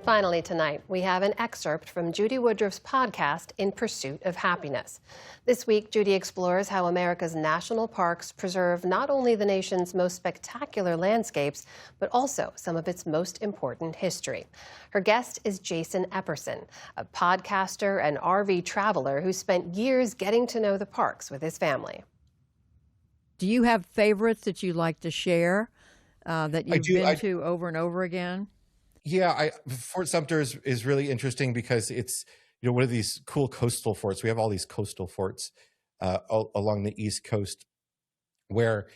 Finally tonight, we have an excerpt from Judy Woodruff's podcast, In Pursuit of Happiness. This week, Judy explores how America's national parks preserve not only the nation's most spectacular landscapes, but also some of its most important history. Her guest is Jason Epperson, a podcaster and RV traveler who spent years getting to know the parks with his family. Do you have favorites that you like to share that you've been to over and over again? Yeah, Fort Sumter is really interesting because it's, one of these cool coastal forts. We have all these coastal forts along the East Coast where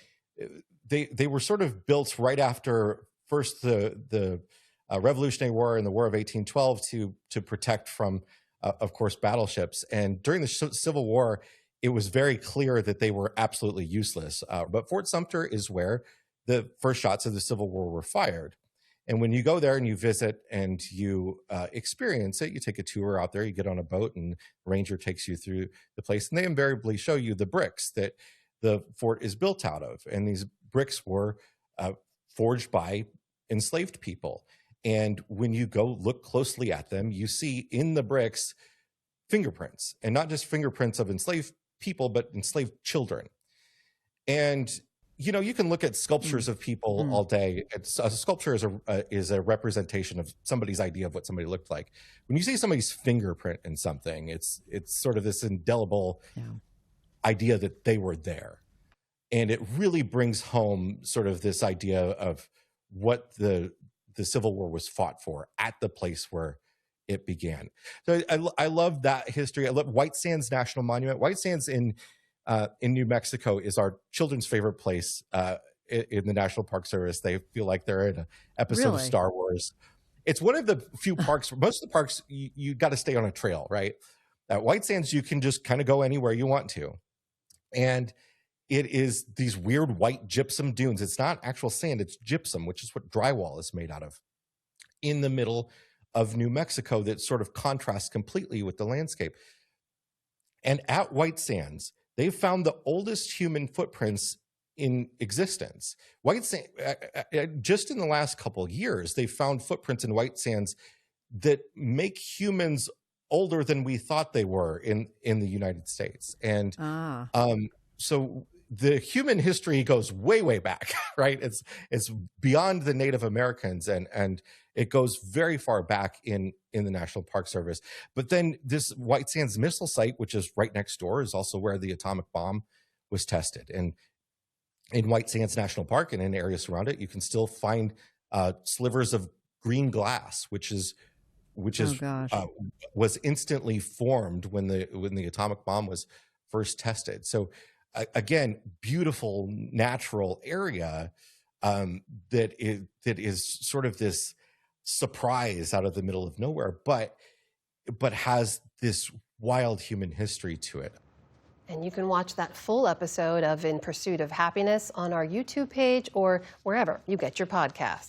they were sort of built right after first the Revolutionary War and the War of 1812 to protect from, of course, battleships. And during the Civil War, it was very clear that they were absolutely useless. But Fort Sumter is where the first shots of the Civil War were fired. And when you go there and you visit and you experience it, you take a tour out there, you get on a boat and the ranger takes you through the place. And they invariably show you the bricks that the fort is built out of. And these bricks were forged by enslaved people. And when you go look closely at them, you see in the bricks fingerprints, and not just fingerprints of enslaved people, but enslaved children. And you can look at sculptures of people all day. A sculpture is a representation of somebody's idea of what somebody looked like. When you see somebody's fingerprint in something, it's sort of this indelible idea that they were there. And it really brings home sort of this idea of what the Civil War was fought for at the place where it began. So I love that history. I love White Sands National Monument. White Sands in New Mexico is our children's favorite place in the National Park Service. They feel like they're in an episode of Star Wars. It's one of the few parks, most of the parks, you got to stay on a trail, right? At White Sands, you can just kind of go anywhere you want to. And it is these weird white gypsum dunes. It's not actual sand, it's gypsum, which is what drywall is made out of, in the middle of New Mexico that sort of contrasts completely with the landscape. And at White Sands, they found the oldest human footprints in existence. White Sands, just in the last couple of years, they found footprints in White Sands that make humans older than we thought they were in the United States. And so the human history goes way, way back, right? It's beyond the Native Americans, and it goes very far back in the National Park Service. But then this White Sands missile site, which is right next door, is also where the atomic bomb was tested. And in White Sands National Park and in areas surrounding it, you can still find slivers of green glass, which was instantly formed when the atomic bomb was first tested. So again, beautiful natural area that is sort of this surprise out of the middle of nowhere, but has this wild human history to it. And you can watch that full episode of In Pursuit of Happiness on our YouTube page or wherever you get your podcasts.